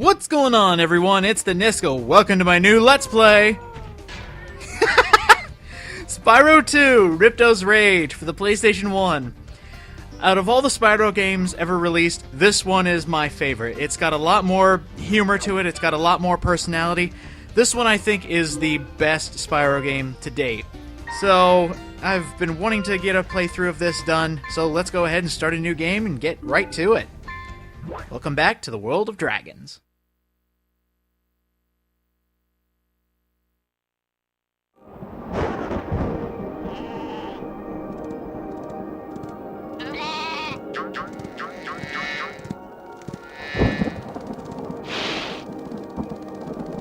What's going on, everyone? It's the Nisco. Welcome to my new Let's Play! Spyro 2, Ripto's Rage for the PlayStation 1. Out of all the Spyro games ever released, this one is my favorite. It's got a lot more humor to it, it's got a lot more personality. This one, I think, is the best Spyro game to date. So, I've been wanting to get a playthrough of this done, so let's go ahead and start a new game and get right to it. Welcome back to the world of dragons.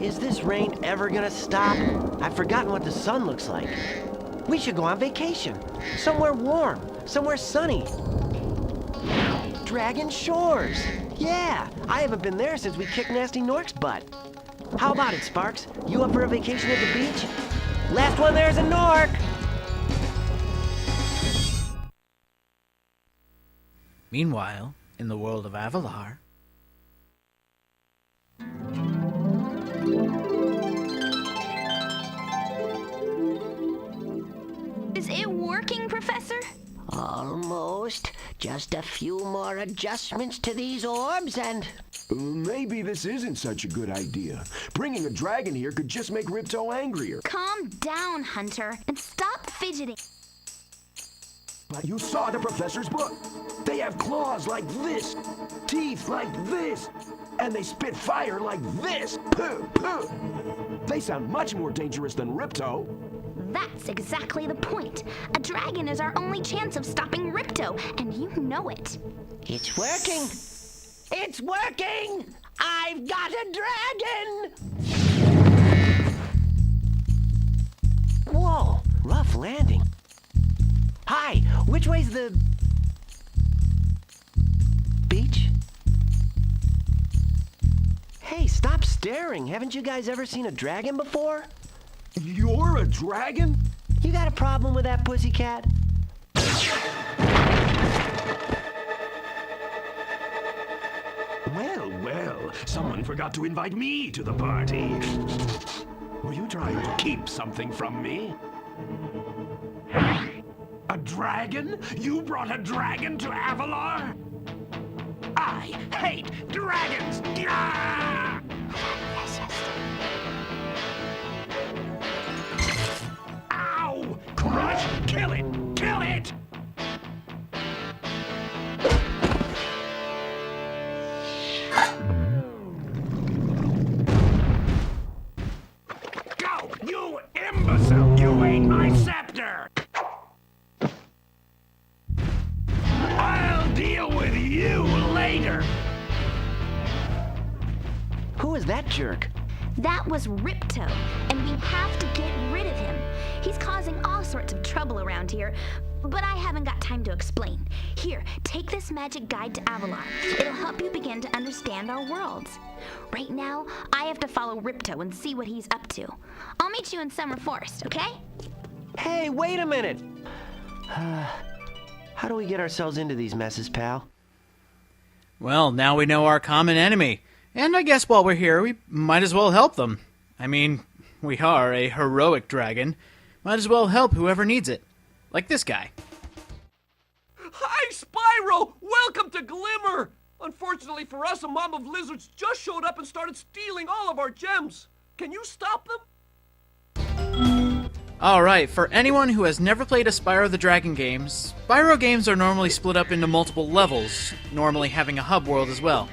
Is this rain ever gonna stop? I've forgotten what the sun looks like. We should go on vacation. Somewhere warm, somewhere sunny. Dragon Shores. Yeah, I haven't been there since we kicked Nasty Nork's butt. How about it, Sparks? You up for a vacation at the beach? Last one there's a Nork! Meanwhile, in the world of Avalar... Is it working, Professor? Almost. Just a few more adjustments to these orbs and... Maybe this isn't such a good idea. Bringing a dragon here could just make Ripto angrier. Calm down, Hunter, and stop fidgeting. But you saw the professor's book. They have claws like this, teeth like this, and they spit fire like this. Puh, puh. They sound much more dangerous than Ripto. That's exactly the point. A dragon is our only chance of stopping Ripto, and you know it. It's working! It's working! I've got a dragon! Whoa, rough landing. Hi, which way's the... beach? Hey, stop staring. Haven't you guys ever seen a dragon before? You're a dragon? You got a problem with that, pussycat? Well, someone forgot to invite me to the party. Were you trying to keep something from me? A dragon? You brought a dragon to Avalar? I hate dragons! Gah! Ow! Crush! Kill it! Kill it! Go! You imbecile! You ate my scepter! I'll deal with you later! Who is that jerk? That was Ripto, and we have to get rid of him. He's causing all sorts of trouble around here, but I haven't got time to explain. Here, take this magic guide to Avalar. It'll help you begin to understand our worlds. Right now, I have to follow Ripto and see what he's up to. I'll meet you in Summer Forest, okay? Hey, wait a minute! How do we get ourselves into these messes, pal? Well, now we know our common enemy. And I guess while we're here, we might as well help them. I mean, we are a heroic dragon. Might as well help whoever needs it. Like this guy. Hi, Spyro! Welcome to Glimmer! Unfortunately for us, a mob of lizards just showed up and started stealing all of our gems. Can you stop them? Alright, for anyone who has never played a Spyro the Dragon game, Spyro games are normally split up into multiple levels, normally having a hub world as well.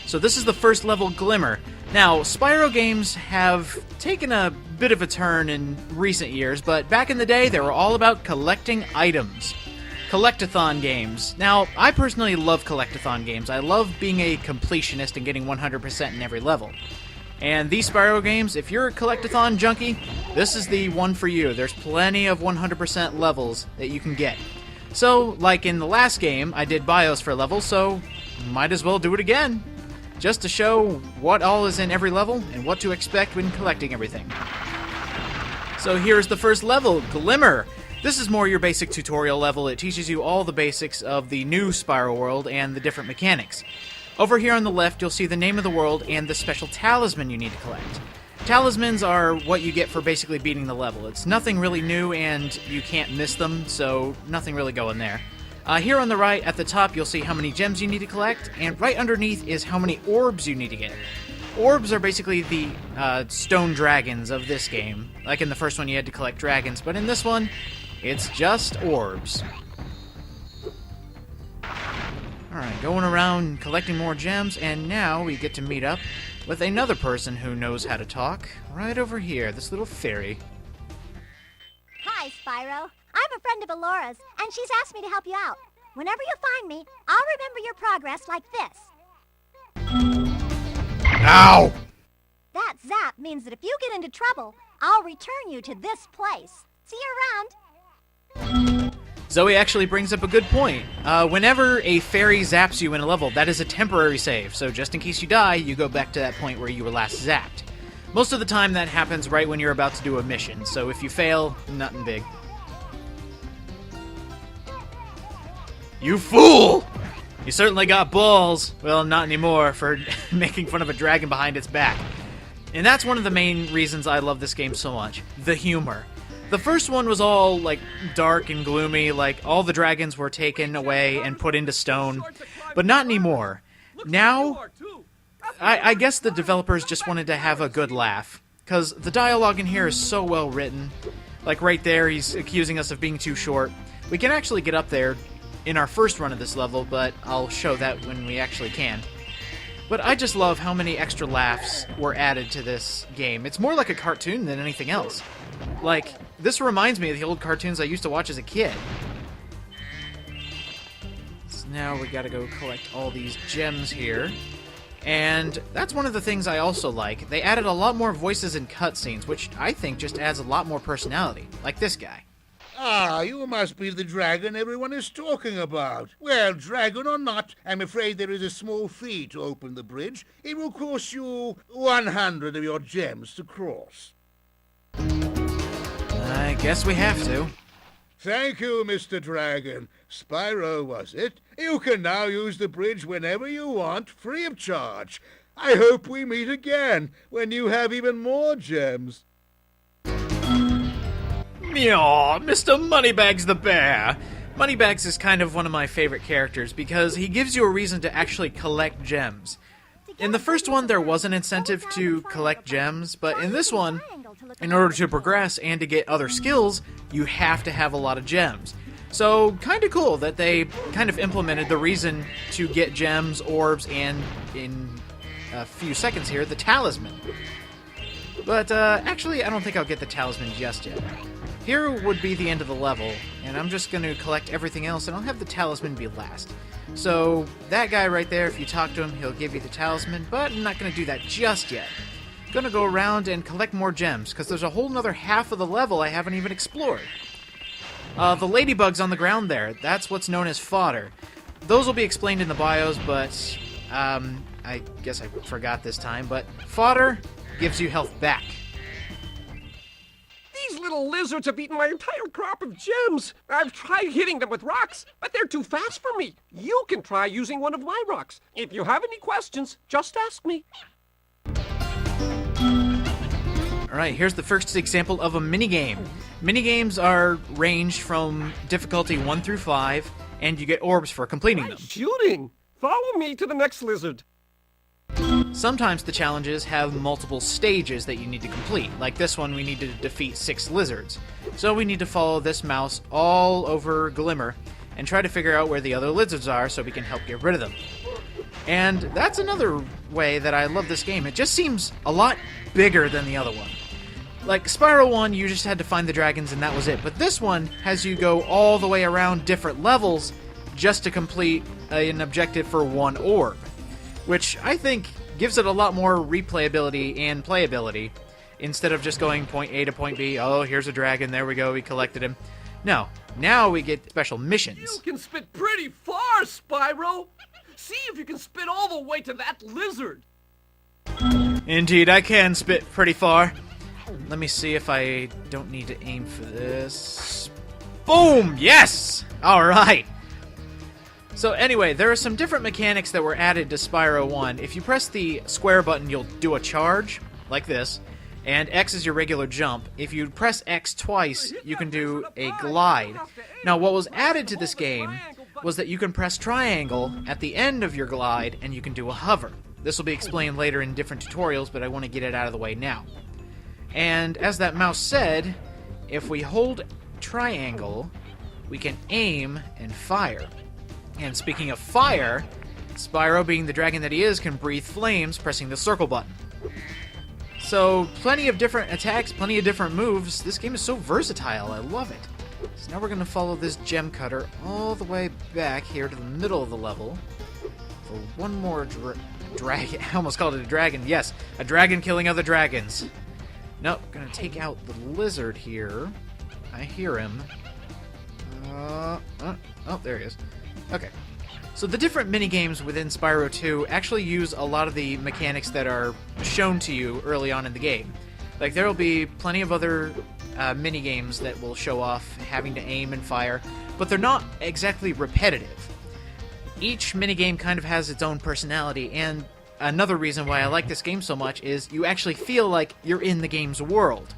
So this is the first level, Glimmer. Now, Spyro games have taken a bit of a turn in recent years, but back in the day, they were all about collecting items. Collectathon games. Now, I personally love collectathon games. I love being a completionist and getting 100% in every level. And these Spyro games, if you're a collectathon junkie, this is the one for you. There's plenty of 100% levels that you can get. So, like in the last game, I did bios for levels, so might as well do it again. Just to show what all is in every level and what to expect when collecting everything. So here's the first level, Glimmer. This is more your basic tutorial level. It teaches you all the basics of the new Spyro world and the different mechanics. Over here on the left, you'll see the name of the world and the special talisman you need to collect. Talismans are what you get for basically beating the level. It's nothing really new, and you can't miss them, so nothing really going there. Here on the right, at the top, you'll see how many gems you need to collect, and right underneath is how many orbs you need to get. Orbs are basically the stone dragons of this game. Like in the first one, you had to collect dragons, but in this one, it's just orbs. Alright, going around collecting more gems, and now we get to meet up with another person who knows how to talk. Right over here, this little fairy. Hi, Spyro. I'm a friend of Alora's, and she's asked me to help you out. Whenever you find me, I'll remember your progress like this. Ow! That zap means that if you get into trouble, I'll return you to this place. See you around. Zoe actually brings up a good point. Whenever a fairy zaps you in a level, that is a temporary save, so just in case you die, you go back to that point where you were last zapped. Most of the time that happens right when you're about to do a mission, so if you fail, nothing big. You fool! You certainly got balls. Well, not anymore, for making fun of a dragon behind its back. And that's one of the main reasons I love this game so much. The humor. The first one was all, like, dark and gloomy, like, all the dragons were taken away and put into stone. But not anymore. Now, I guess the developers just wanted to have a good laugh. Because the dialogue in here is so well written. Like, right there, he's accusing us of being too short. We can actually get up there in our first run of this level, but I'll show that when we actually can. But I just love how many extra laughs were added to this game. It's more like a cartoon than anything else. Like, this reminds me of the old cartoons I used to watch as a kid. So now we gotta go collect all these gems here. And that's one of the things I also like. They added a lot more voices and cutscenes, which I think just adds a lot more personality. Like this guy. Ah, you must be the dragon everyone is talking about. Well, dragon or not, I'm afraid there is a small fee to open the bridge. It will cost you 100 of your gems to cross. I guess we have to. Thank you, Mr. Dragon. Spyro, was it? You can now use the bridge whenever you want, free of charge. I hope we meet again, when you have even more gems. Meow, Mr. Moneybags the bear. Moneybags is kind of one of my favorite characters because he gives you a reason to actually collect gems. In the first one, there was an incentive to collect gems, but in this one, in order to progress and to get other skills, you have to have a lot of gems. So, kind of cool that they kind of implemented the reason to get gems, orbs, and, in a few seconds here, the talisman. But, actually, I don't think I'll get the talisman just yet. Here would be the end of the level, and I'm just going to collect everything else, and I'll have the talisman be last. So, that guy right there, if you talk to him, he'll give you the talisman, but I'm not going to do that just yet. I'm going to go around and collect more gems, because there's a whole nother half of the level I haven't even explored. The ladybugs on the ground there, that's what's known as fodder. Those will be explained in the bios, but, I guess I forgot this time, but fodder gives you health back. These little lizards have eaten my entire crop of gems. I've tried hitting them with rocks, but they're too fast for me. You can try using one of my rocks. If you have any questions, just ask me. Alright, here's the first example of a minigame. Minigames are ranged from difficulty 1 through 5, and you get orbs for completing them. Nice shooting. Follow me to the next lizard. Sometimes the challenges have multiple stages that you need to complete. Like this one, we need to defeat 6 lizards. So we need to follow this mouse all over Glimmer and try to figure out where the other lizards are so we can help get rid of them. And that's another way that I love this game. It just seems a lot bigger than the other one. Like Spyro 1, you just had to find the dragons and that was it. But this one has you go all the way around different levels just to complete an objective for 1 orb. Which I think gives it a lot more replayability and playability, instead of just going point A to point B. Oh, here's a dragon, there we go, we collected him. No, now we get special missions. You can spit pretty far, Spyro. See if you can spit all the way to that lizard. Indeed, I can spit pretty far. Let me see if I don't need to aim for this. Boom! Yes! Alright. So anyway, there are some different mechanics that were added to Spyro 1. If you press the square button, you'll do a charge, like this, and X is your regular jump. If you press X twice, you can do a glide. Now, what was added to this game was that you can press triangle at the end of your glide, and you can do a hover. This will be explained later in different tutorials, but I want to get it out of the way now. And as that mouse said, if we hold triangle, we can aim and fire. And speaking of fire, Spyro, being the dragon that he is, can breathe flames pressing the circle button. So, plenty of different attacks, plenty of different moves. This game is so versatile, I love it. So now we're going to follow this gem cutter all the way back here to the middle of the level for one more dragon. I almost called it a dragon. Yes, a dragon killing other dragons. Nope, going to take out the lizard here. I hear him. Oh, there he is. Okay. So the different minigames within Spyro 2 actually use a lot of the mechanics that are shown to you early on in the game. Like, there will be plenty of other minigames that will show off having to aim and fire, but they're not exactly repetitive. Each minigame kind of has its own personality, and another reason why I like this game so much is you actually feel like you're in the game's world.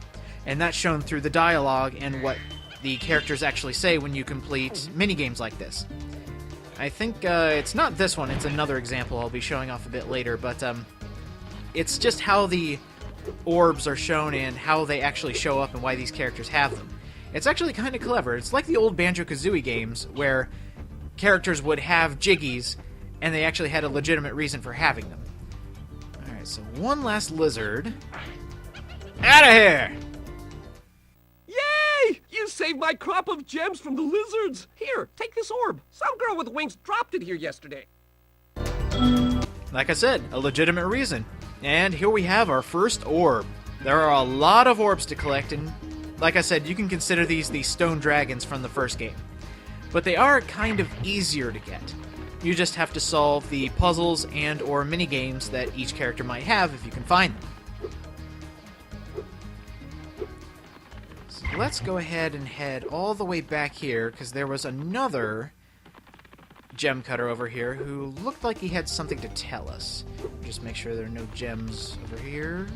And that's shown through the dialogue and what the characters actually say when you complete minigames like this. I think it's not this one, it's another example I'll be showing off a bit later, but it's just how the orbs are shown and how they actually show up and why these characters have them. It's actually kind of clever. It's like the old Banjo-Kazooie games where characters would have jiggies and they actually had a legitimate reason for having them. Alright, so one last lizard. Out of here! Yay! You saved my crop of gems from the lizards. Here, take this orb. Some girl with wings dropped it here yesterday. Like I said, a legitimate reason. And here we have our first orb. There are a lot of orbs to collect, and like I said, you can consider these the stone dragons from the first game. But they are kind of easier to get. You just have to solve the puzzles and or mini-games that each character might have if you can find them. So let's go ahead and head all the way back here, because there was another gem cutter over here who looked like he had something to tell us. Just make sure there are no gems over here.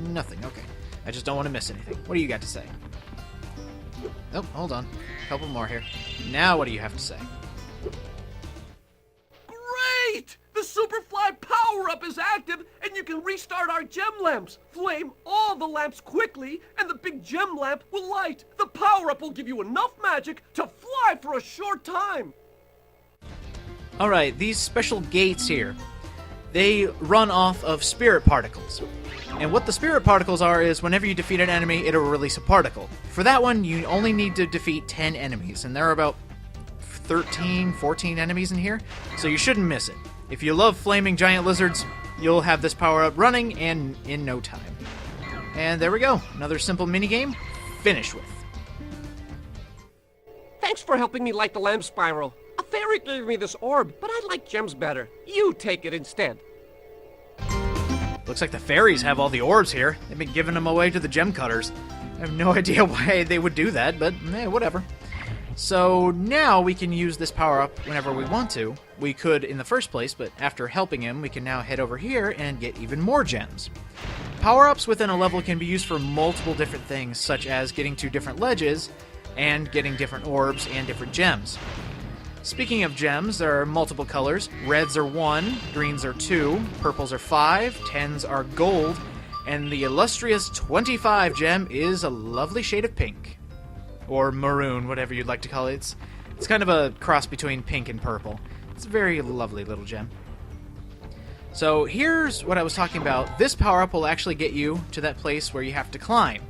Nothing, okay. I just don't want to miss anything. What do you got to say? Oh, hold on. A couple more here. Now what do you have to say? Great! The Superfly power-up is active, and you can restart our gem lamps. Flame all the lamps quickly, and the big gem lamp will light. The power-up will give you enough magic to fly for a short time. Alright, these special gates here, they run off of spirit particles. And what the spirit particles are is whenever you defeat an enemy, it'll release a particle. For that one, you only need to defeat 10 enemies, and there are about 13, 14 enemies in here, so you shouldn't miss it. If you love flaming giant lizards, you'll have this power-up running and in no time. And there we go, another simple minigame, finished with. Thanks for helping me light the lamp, Spyro. A fairy gave me this orb, but I like gems better. You take it instead. Looks like the fairies have all the orbs here. They've been giving them away to the gem cutters. I have no idea why they would do that, but whatever. So now we can use this power-up whenever we want to. We could in the first place, but after helping him, we can now head over here and get even more gems. Power-ups within a level can be used for multiple different things, such as getting to different ledges and getting different orbs and different gems. Speaking of gems, there are multiple colors. Reds are 1, greens are 2, purples are 5, 10s are gold, and the illustrious 25 gem is a lovely shade of pink. Or maroon, whatever you'd like to call it. It's kind of a cross between pink and purple. It's a very lovely little gem. So here's what I was talking about. This power-up will actually get you to that place where you have to climb.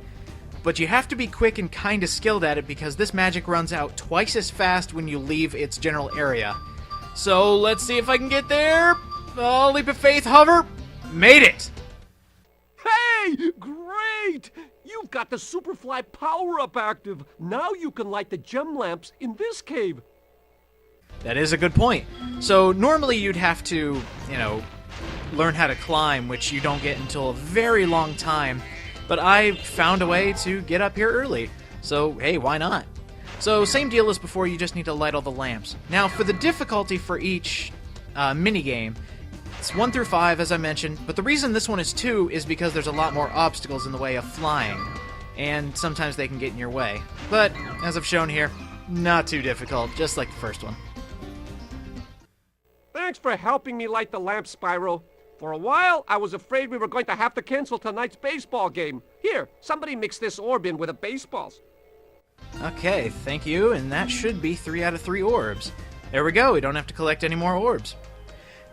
But you have to be quick and kind of skilled at it because this magic runs out twice as fast when you leave its general area. So let's see if I can get there. Oh, leap of faith, hover. Made it! Hey! Great! You've got the Superfly power-up active. Now you can light the gem lamps in this cave. That is a good point. So normally you'd have to, learn how to climb, which you don't get until a very long time. But I found a way to get up here early, so hey, why not? So same deal as before, you just need to light all the lamps. Now for the difficulty for each minigame, it's 1 through 5 as I mentioned, but the reason this one is 2 is because there's a lot more obstacles in the way of flying, and sometimes they can get in your way. But, as I've shown here, not too difficult, just like the first one. Thanks for helping me light the lamp, Spyro. For a while, I was afraid we were going to have to cancel tonight's baseball game. Here, somebody mix this orb in with the baseballs. Okay, thank you, and that should be 3 out of 3 orbs. There we go, we don't have to collect any more orbs.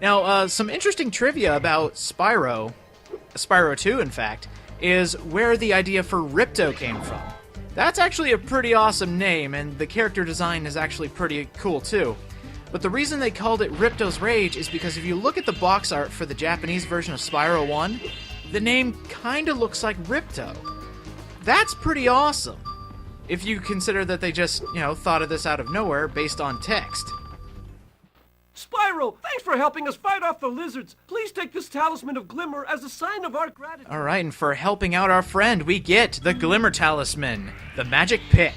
Now, some interesting trivia about Spyro 2 in fact, is where the idea for Ripto came from. That's actually a pretty awesome name, and the character design is actually pretty cool too. But the reason they called it Ripto's Rage is because if you look at the box art for the Japanese version of Spyro 1, the name kinda looks like Ripto. That's pretty awesome, if you consider that they just, thought of this out of nowhere based on text. Spyro, thanks for helping us fight off the lizards. Please take this talisman of Glimmer as a sign of our gratitude. Alright, and for helping out our friend, we get the Glimmer Talisman, the magic pick.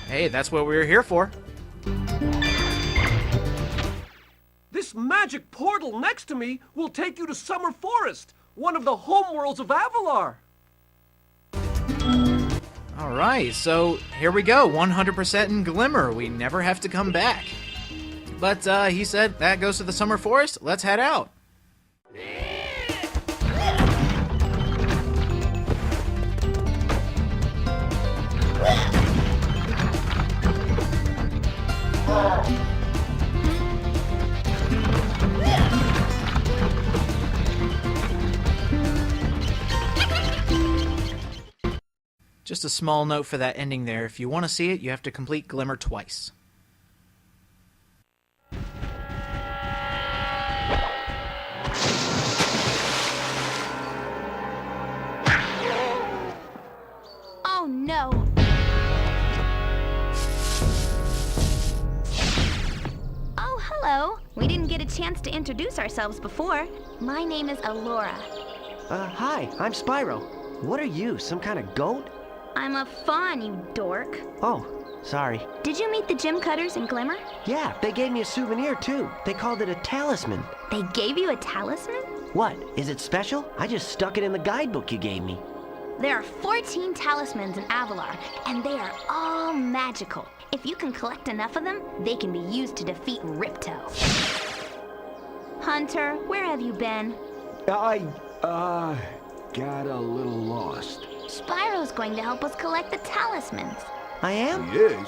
Hey, that's what we were here for. This magic portal next to me will take you to Summer Forest, one of the homeworlds of Avalar. Alright, so here we go, 100% in Glimmer. We never have to come back. But he said that goes to the Summer Forest. Let's head out. Just a small note for that ending there. If you want to see it, you have to complete Glimmer twice. Oh no! Oh, hello. We didn't get a chance to introduce ourselves before. My name is Alora. Hi, I'm Spyro. What are you, some kind of goat? I'm a fawn, you dork. Oh, sorry. Did you meet the gym cutters in Glimmer? Yeah, they gave me a souvenir too. They called it a talisman. They gave you a talisman? What, is it special? I just stuck it in the guidebook you gave me. There are 14 talismans in Avalar, and they are all magical. If you can collect enough of them, they can be used to defeat Ripto. Hunter, where have you been? I got a little lost. Spyro's going to help us collect the talismans. I am? Yes.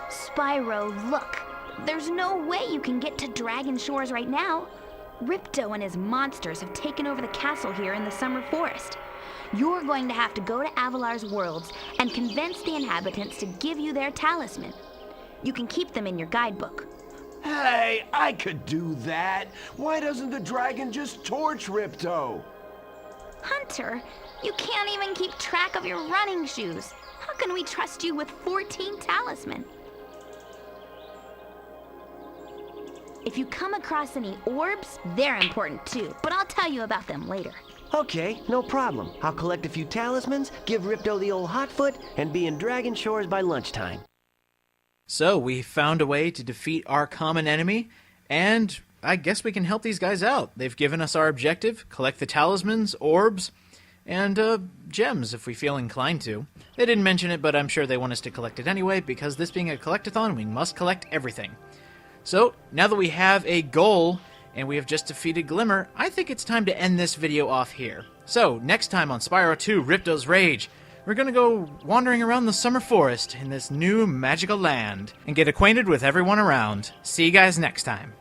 Spyro, look. There's no way you can get to Dragon Shores right now. Ripto and his monsters have taken over the castle here in the Summer Forest. You're going to have to go to Avalar's worlds and convince the inhabitants to give you their talisman. You can keep them in your guidebook. Hey, I could do that. Why doesn't the dragon just torch Ripto? Hunter, you can't even keep track of your running shoes. How can we trust you with 14 talisman? If you come across any orbs, they're important too, but I'll tell you about them later. Okay, no problem. I'll collect a few talismans, give Ripto the old hot foot, and be in Dragon Shores by lunchtime. So, we found a way to defeat our common enemy, and I guess we can help these guys out. They've given us our objective, collect the talismans, orbs, and gems if we feel inclined to. They didn't mention it, but I'm sure they want us to collect it anyway, because this being a collectathon, we must collect everything. So, now that we have a goal, and we have just defeated Glimmer, I think it's time to end this video off here. So, next time on Spyro 2 Ripto's Rage, we're gonna go wandering around the Summer Forest in this new magical land, and get acquainted with everyone around. See you guys next time.